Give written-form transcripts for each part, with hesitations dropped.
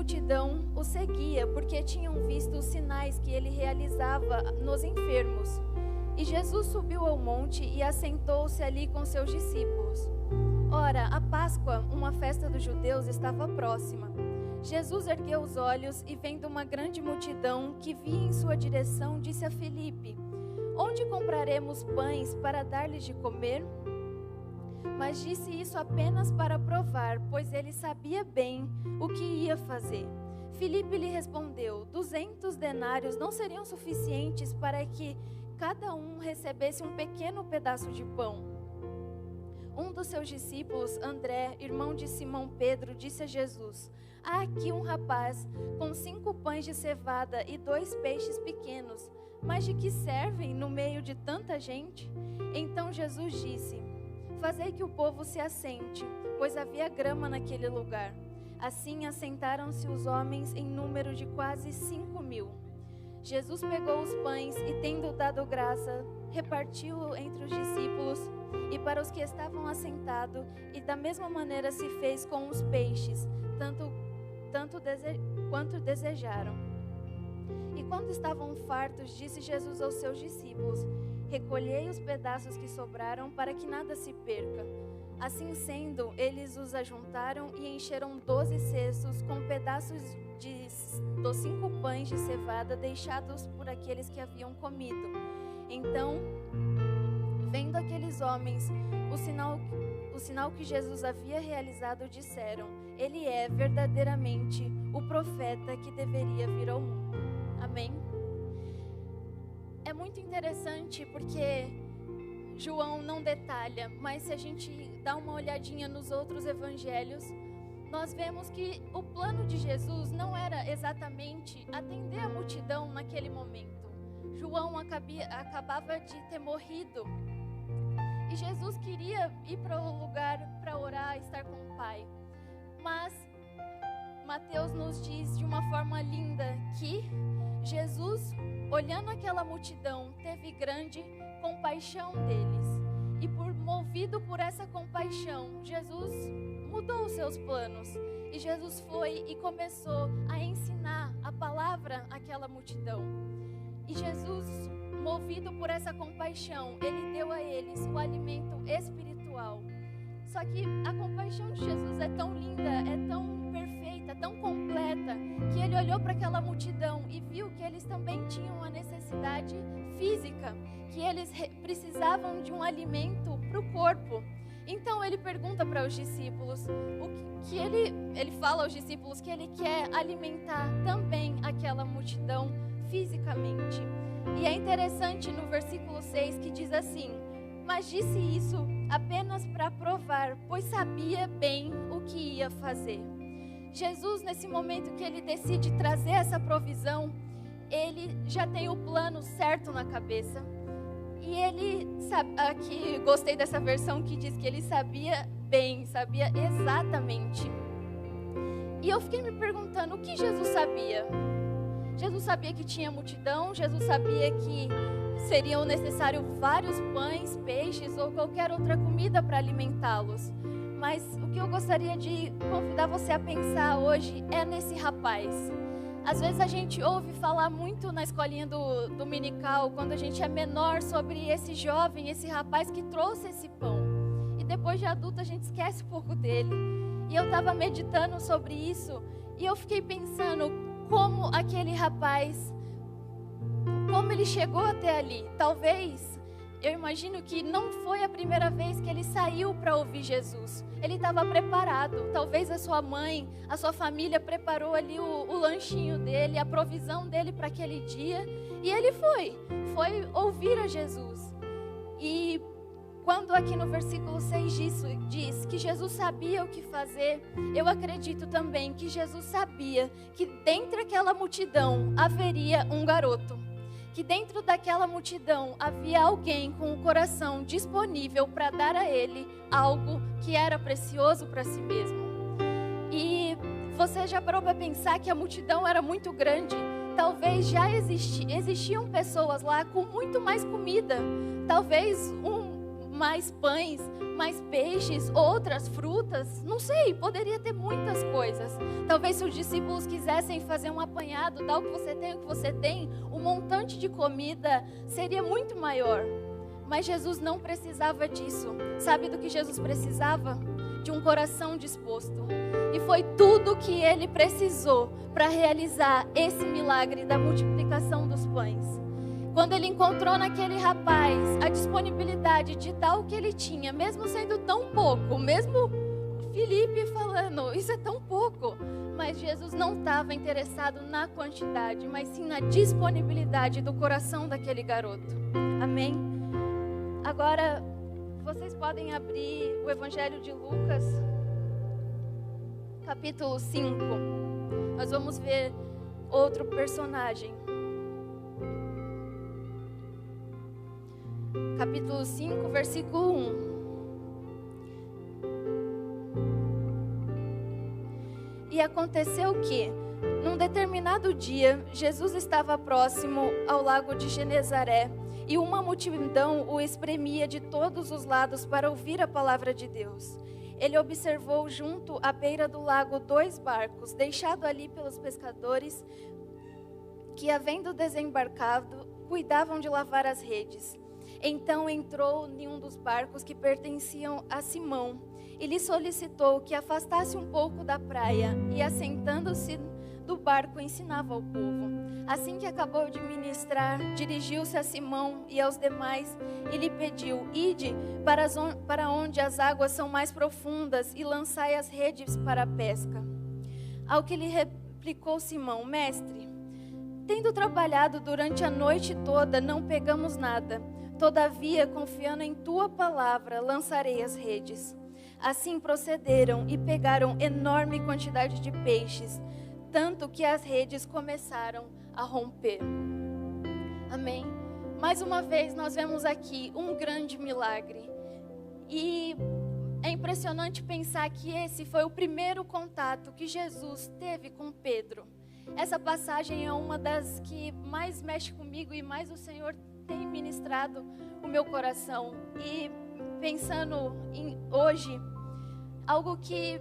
multidão o seguia, porque tinham visto os sinais que ele realizava nos enfermos. E Jesus subiu ao monte e assentou-se ali com seus discípulos. Ora, a Páscoa, uma festa dos judeus, estava próxima. Jesus ergueu os olhos e, vendo uma grande multidão que vinha em sua direção, disse a Filipe: Onde compraremos pães para dar-lhes de comer? Mas disse isso apenas para provar, pois ele sabia bem o que ia fazer. Filipe lhe respondeu: 200 denários não seriam suficientes para que cada um recebesse um pequeno pedaço de pão. Um dos seus discípulos, André, irmão de Simão Pedro, disse a Jesus: Há aqui um rapaz com 5 pães de cevada e 2 peixes pequenos, mas de que servem no meio de tanta gente? Então Jesus disse: Fazei que o povo se assente, pois havia grama naquele lugar. Assim assentaram-se os homens em número de quase 5.000. Jesus pegou os pães e, tendo dado graça, repartiu entre os discípulos e para os que estavam assentados, e da mesma maneira se fez com os peixes, quanto desejaram. E quando estavam fartos, disse Jesus aos seus discípulos: Recolhei os pedaços que sobraram, para que nada se perca. Assim sendo, eles os ajuntaram e encheram 12 cestos com pedaços dos 5 pães de cevada deixados por aqueles que haviam comido. Então, vendo aqueles homens o sinal que Jesus havia realizado, disseram: Ele é verdadeiramente o profeta que deveria vir ao mundo. Amém? É muito interessante porque João não detalha, mas se a gente dá uma olhadinha nos outros evangelhos, nós vemos que o plano de Jesus não era exatamente atender a multidão naquele momento. João acabava de ter morrido e Jesus queria ir para o lugar para orar, estar com o Pai. Mas Mateus nos diz de uma forma linda que Jesus, olhando aquela multidão, teve grande compaixão deles. E movido por essa compaixão, Jesus mudou os seus planos. E Jesus foi e começou a ensinar a palavra àquela multidão. E Jesus, movido por essa compaixão, ele deu a eles o alimento espiritual. Só que a compaixão de Jesus é tão linda, é tão perfeita, tão completa, que ele olhou para aquela multidão e viu que eles também tinham uma necessidade física, que eles precisavam de um alimento para o corpo. Então ele pergunta para os discípulos, ele fala aos discípulos que ele quer alimentar também aquela multidão fisicamente. E é interessante no versículo 6 que diz assim: Mas disse isso apenas para provar, pois sabia bem o que ia fazer. Jesus, nesse momento que ele decide trazer essa provisão, ele já tem o plano certo na cabeça. E ele, aqui gostei dessa versão que diz que ele sabia bem, sabia exatamente. E eu fiquei me perguntando, o que Jesus sabia? Jesus sabia que tinha multidão, Jesus sabia que seriam necessários vários pães, peixes ou qualquer outra comida para alimentá-los. Mas o que eu gostaria de convidar você a pensar hoje é nesse rapaz. Às vezes a gente ouve falar muito na escolinha do dominical, quando a gente é menor, sobre esse jovem, esse rapaz que trouxe esse pão. E depois de adulto a gente esquece um pouco dele. E eu estava meditando sobre isso e eu fiquei pensando como aquele rapaz, como ele chegou até ali. Talvez, eu imagino que não foi a primeira vez que ele saiu para ouvir Jesus. Ele estava preparado. Talvez a sua mãe, a sua família preparou ali o lanchinho dele, a provisão dele para aquele dia. E ele foi ouvir a Jesus. E quando aqui no versículo 6 diz que Jesus sabia o que fazer, eu acredito também que Jesus sabia que dentro daquela multidão haveria um garoto. Que dentro daquela multidão havia alguém com o coração disponível para dar a ele algo que era precioso para si mesmo. E você já parou para pensar que a multidão era muito grande? Talvez já existiam pessoas lá com muito mais comida. Talvez mais pães, mais peixes, outras frutas? Não sei, poderia ter muitas coisas. Talvez se os discípulos quisessem fazer um apanhado, dá o que você tem, o montante de comida seria muito maior. Mas Jesus não precisava disso. Sabe do que Jesus precisava? De um coração disposto. E foi tudo que ele precisou para realizar esse milagre da multiplicação dos pães. Quando ele encontrou naquele rapaz a disponibilidade de dar o que ele tinha, mesmo sendo tão pouco, mesmo Felipe falando, isso é tão pouco. Mas Jesus não estava interessado na quantidade, mas sim na disponibilidade do coração daquele garoto. Amém? Agora, vocês podem abrir o Evangelho de Lucas, capítulo 5. Nós vamos ver outro personagem. Capítulo 5, versículo 1. E aconteceu que, num determinado dia, Jesus estava próximo ao lago de Genezaré, e uma multidão o espremia de todos os lados para ouvir a palavra de Deus. Ele observou junto à beira do lago 2 barcos, deixados ali pelos pescadores, que, havendo desembarcado, cuidavam de lavar as redes. Então entrou em um dos barcos que pertenciam a Simão, e lhe solicitou que afastasse um pouco da praia, e assentando-se do barco ensinava ao povo. Assim que acabou de ministrar, dirigiu-se a Simão e aos demais e lhe pediu: ide para onde as águas são mais profundas e lançai as redes para a pesca. Ao que lhe replicou Simão: mestre, tendo trabalhado durante a noite toda, não pegamos nada. Todavia, confiando em tua palavra, lançarei as redes. Assim procederam e pegaram enorme quantidade de peixes, tanto que as redes começaram a romper. Amém? Mais uma vez nós vemos aqui um grande milagre. E é impressionante pensar que esse foi o primeiro contato que Jesus teve com Pedro. Essa passagem é uma das que mais mexe comigo e mais o Senhor tem ministrado o meu coração. E pensando em hoje, algo que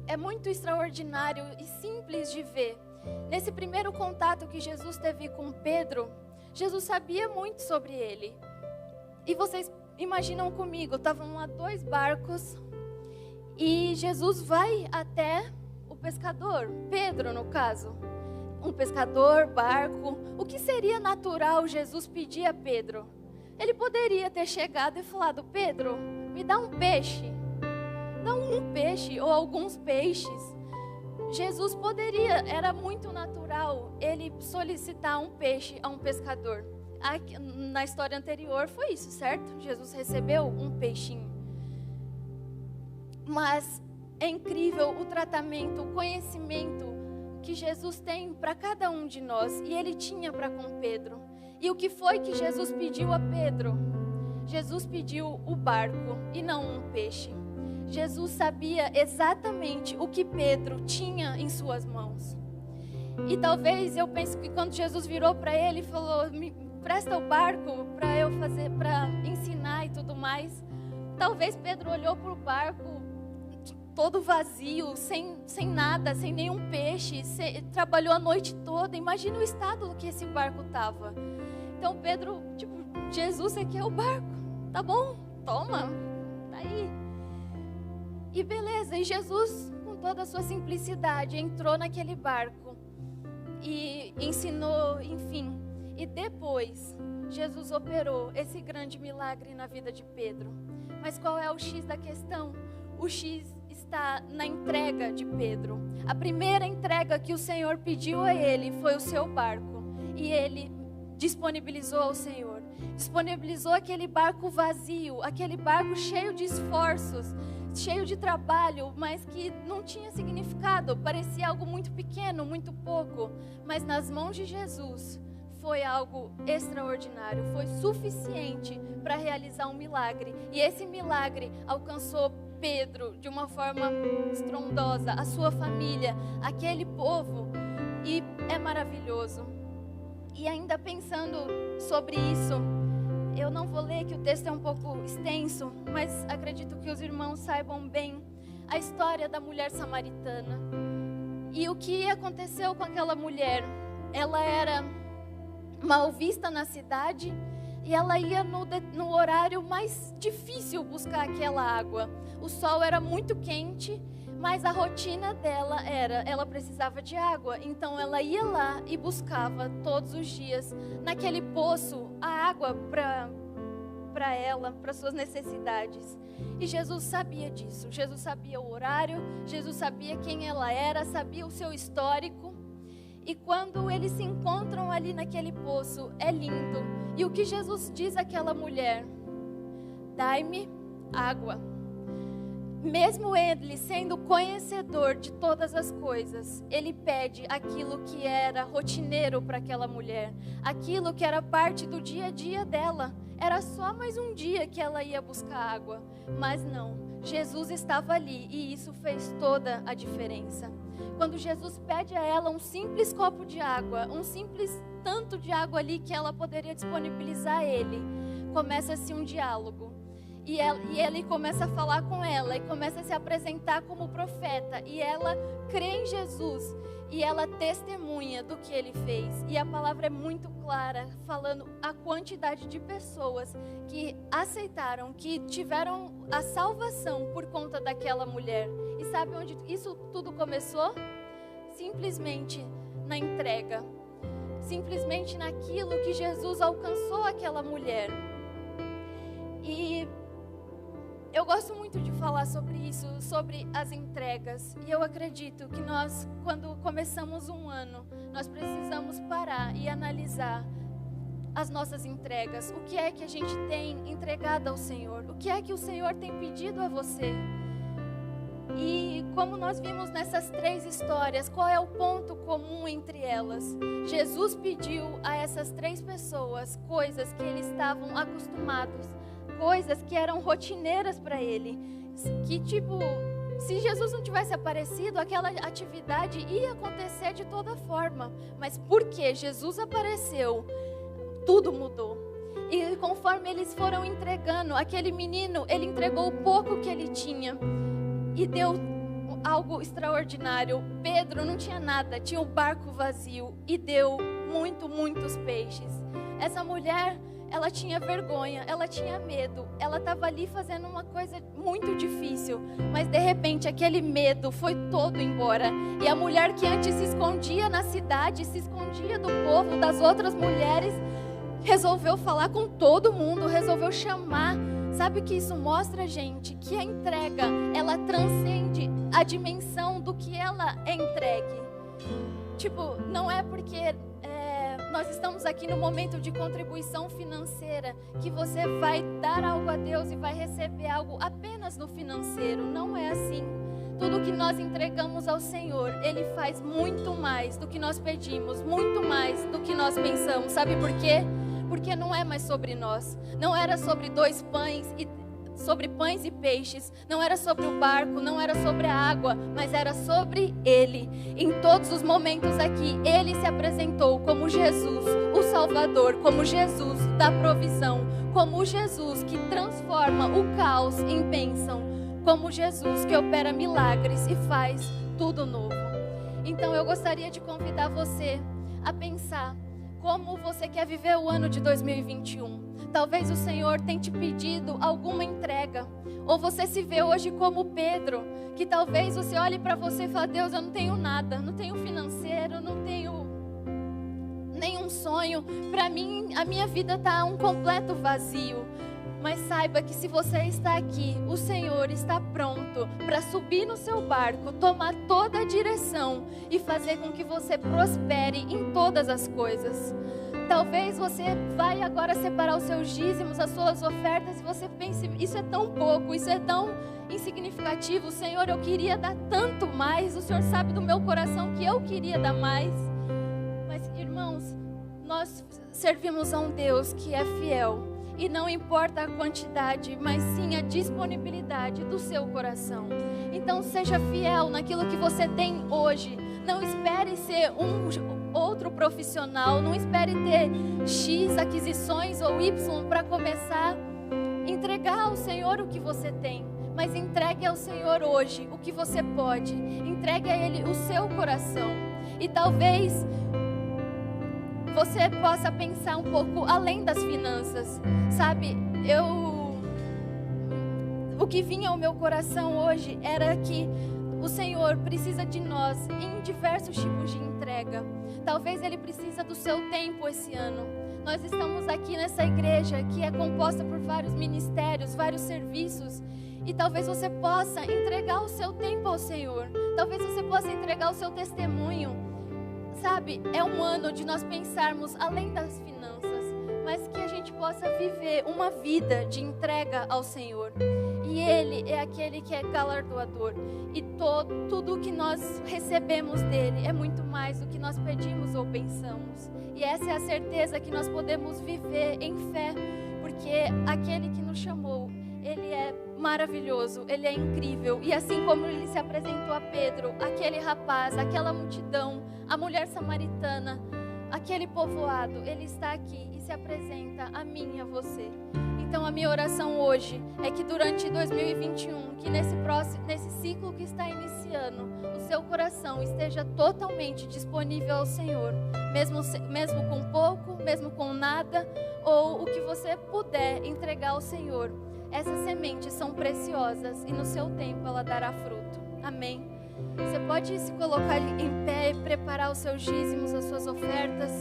é muito extraordinário e simples de ver. Nesse primeiro contato que Jesus teve com Pedro, Jesus sabia muito sobre ele. E vocês imaginam comigo, estavam lá 2 barcos e Jesus vai até o pescador, Pedro no caso. Um pescador, barco. O que seria natural Jesus pedir a Pedro? Ele poderia ter chegado e falado: Pedro, me dá um peixe. Dá um peixe ou alguns peixes. Jesus poderia, era muito natural ele solicitar um peixe a um pescador. Na história anterior foi isso, certo? Jesus recebeu um peixinho. Mas é incrível o tratamento, o conhecimento que Jesus tem para cada um de nós. E ele tinha para com Pedro. E o que foi que Jesus pediu a Pedro? Jesus pediu o barco e não um peixe. Jesus sabia exatamente o que Pedro tinha em suas mãos. E talvez eu penso que quando Jesus virou para ele e falou: me presta o barco para eu fazer, para ensinar e tudo mais. Talvez Pedro olhou para o barco todo vazio, sem nada, sem nenhum peixe, trabalhou a noite toda. Imagina o estado que esse barco estava. Então Pedro, Jesus, você quer o barco? Tá bom, toma, tá aí. E beleza, e Jesus, com toda a sua simplicidade, entrou naquele barco e ensinou, enfim. E depois, Jesus operou esse grande milagre na vida de Pedro. Mas qual é o X da questão? O X está na entrega de Pedro. A primeira entrega que o Senhor pediu a ele foi o seu barco. E ele disponibilizou ao Senhor. Disponibilizou aquele barco vazio, aquele barco cheio de esforços, cheio de trabalho, mas que não tinha significado. Parecia algo muito pequeno, muito pouco. Mas nas mãos de Jesus foi algo extraordinário. Foi suficiente para realizar um milagre. E esse milagre alcançou Pedro de uma forma estrondosa, a sua família, aquele povo. E é maravilhoso. E ainda pensando sobre isso, eu não vou ler, que o texto é um pouco extenso, mas acredito que os irmãos saibam bem a história da mulher samaritana. E o que aconteceu com aquela mulher? Ela era mal vista na cidade e ela ia no horário mais difícil buscar aquela água. O sol era muito quente, mas a rotina dela ela precisava de água. Então ela ia lá e buscava todos os dias naquele poço a água para ela, para suas necessidades. E Jesus sabia disso. Jesus sabia o horário, Jesus sabia quem ela era, sabia o seu histórico. E quando eles se encontram ali naquele poço, é lindo. E o que Jesus diz àquela mulher? Dai-me água. Mesmo ele sendo conhecedor de todas as coisas, ele pede aquilo que era rotineiro para aquela mulher, aquilo que era parte do dia a dia dela. Era só mais um dia que ela ia buscar água, mas não, Jesus estava ali e isso fez toda a diferença. Quando Jesus pede a ela um simples copo de água, um simples tanto de água ali que ela poderia disponibilizar a ele, começa-se um diálogo. E ele começa a falar com ela e começa a se apresentar como profeta. E ela crê em Jesus e ela testemunha do que ele fez. E a palavra é muito clara, falando a quantidade de pessoas que aceitaram, que tiveram a salvação por conta daquela mulher. E sabe onde isso tudo começou? Simplesmente na entrega. Simplesmente naquilo que Jesus alcançou aquela mulher. E eu gosto muito de falar sobre isso, sobre as entregas. E eu acredito que nós, quando começamos um ano, nós precisamos parar e analisar as nossas entregas. O que é que a gente tem entregado ao Senhor? O que é que o Senhor tem pedido a você? E como nós vimos nessas 3 histórias, qual é o ponto comum entre elas? Jesus pediu a essas 3 pessoas coisas que eles estavam acostumados, coisas que eram rotineiras para ele, que tipo, se Jesus não tivesse aparecido, aquela atividade ia acontecer de toda forma, mas porque Jesus apareceu, tudo mudou. E conforme eles foram entregando, aquele menino, ele entregou o pouco que ele tinha e deu algo extraordinário. Pedro não tinha nada, tinha um barco vazio e deu muitos peixes. Essa mulher, ela tinha vergonha, ela tinha medo, ela estava ali fazendo uma coisa muito difícil, mas de repente aquele medo foi todo embora. E a mulher que antes se escondia na cidade, se escondia do povo, das outras mulheres, resolveu falar com todo mundo, resolveu chamar. Sabe o que isso mostra, gente? Que a entrega, ela transcende a dimensão do que ela é entregue. Tipo, não é porque nós estamos aqui no momento de contribuição financeira que você vai dar algo a Deus e vai receber algo apenas no financeiro. Não é assim. Tudo que nós entregamos ao Senhor, Ele faz muito mais do que nós pedimos, muito mais do que nós pensamos. Sabe por quê? Porque não é mais sobre nós. Não era sobre sobre pães e peixes, não era sobre o barco, não era sobre a água, mas era sobre Ele. Em todos os momentos aqui, Ele se apresentou como Jesus, o Salvador, como Jesus da provisão, como Jesus que transforma o caos em bênção, como Jesus que opera milagres e faz tudo novo. Então eu gostaria de convidar você a pensar como você quer viver o ano de 2021. Talvez o Senhor tenha te pedido alguma entrega. Ou você se vê hoje como Pedro, que talvez você olhe para você e fale: Deus, eu não tenho nada, não tenho financeiro, não tenho nenhum sonho. Para mim, a minha vida está um completo vazio. Mas saiba que se você está aqui, o Senhor está pronto para subir no seu barco, tomar toda a direção e fazer com que você prospere em todas as coisas. Talvez você vai agora separar os seus dízimos, as suas ofertas, e você pense: isso é tão pouco, isso é tão insignificativo. Senhor, eu queria dar tanto mais. O Senhor sabe do meu coração que eu queria dar mais. Mas, irmãos, nós servimos a um Deus que é fiel. E não importa a quantidade, mas sim a disponibilidade do seu coração. Então seja fiel naquilo que você tem hoje, Não espere ser outro profissional, não espere ter X aquisições ou Y para começar. Entregar ao Senhor o que você tem, mas entregue ao Senhor hoje o que você pode. Entregue a Ele o seu coração. E talvez você possa pensar um pouco além das finanças. Sabe, o que vinha ao meu coração hoje era que o Senhor precisa de nós em diversos tipos de entrega. Talvez Ele precisa do seu tempo esse ano. Nós estamos aqui nessa igreja que é composta por vários ministérios, vários serviços. E talvez você possa entregar o seu tempo ao Senhor. Talvez você possa entregar o seu testemunho. Sabe, é um ano de nós pensarmos além das finanças, mas que a gente possa viver uma vida de entrega ao Senhor. E Ele é aquele que é galardoador. E tudo o que nós recebemos dEle é muito mais do que nós pedimos ou pensamos. E essa é a certeza que nós podemos viver em fé, porque aquele que nos chamou, Ele é maravilhoso, Ele é incrível. E assim como Ele se apresentou a Pedro, aquele rapaz, aquela multidão, a mulher samaritana, aquele povoado, Ele está aqui e se apresenta a mim e a você. Então a minha oração hoje é que durante 2021, que nesse ciclo que está iniciando, o seu coração esteja totalmente disponível ao Senhor, mesmo com pouco, mesmo com nada, ou o que você puder entregar ao Senhor. Essas sementes são preciosas e no seu tempo ela dará fruto. Amém? Você pode se colocar em pé e preparar os seus dízimos, as suas ofertas.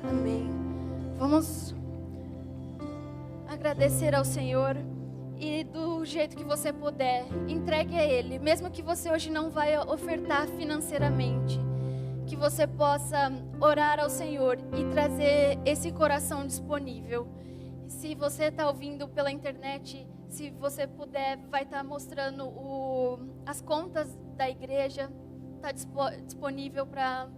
Amém. Vamos agradecer ao Senhor. E do jeito que você puder, entregue a Ele. Mesmo que você hoje não vai ofertar financeiramente, que você possa orar ao Senhor e trazer esse coração disponível. Se você está ouvindo pela internet, se você puder, vai estar mostrando as contas da igreja. Está disponível para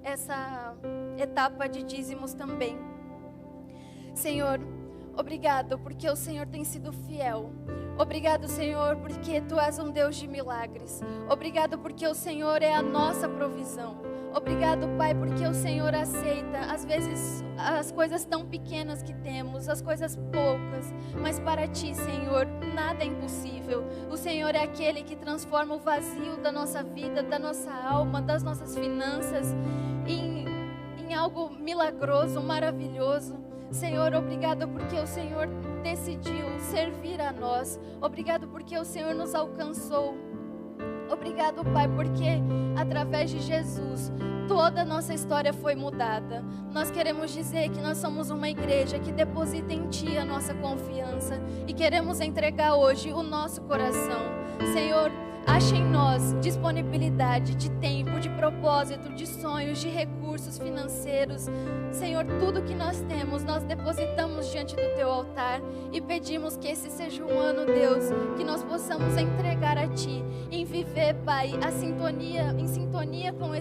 essa etapa de dízimos também. Senhor, obrigado porque o Senhor tem sido fiel. Obrigado, Senhor, porque Tu és um Deus de milagres. Obrigado porque o Senhor é a nossa provisão. Obrigado, Pai, porque o Senhor aceita, às vezes, as coisas tão pequenas que temos, as coisas poucas. Mas para Ti, Senhor, nada é impossível. O Senhor é aquele que transforma o vazio da nossa vida, da nossa alma, das nossas finanças, em algo milagroso, maravilhoso. Senhor, obrigado porque o Senhor decidiu servir a nós. Obrigado porque o Senhor nos alcançou. Obrigado, Pai, porque através de Jesus toda a nossa história foi mudada. Nós queremos dizer que nós somos uma igreja que deposita em Ti a nossa confiança e queremos entregar hoje o nosso coração. Senhor, ache em nós disponibilidade de tempo, de propósito, de sonhos, de recursos financeiros. Senhor, tudo que nós temos, nós depositamos diante do Teu altar e pedimos que esse seja um ano, Deus, que nós possamos entregar a Ti, em viver, Pai, em sintonia com esse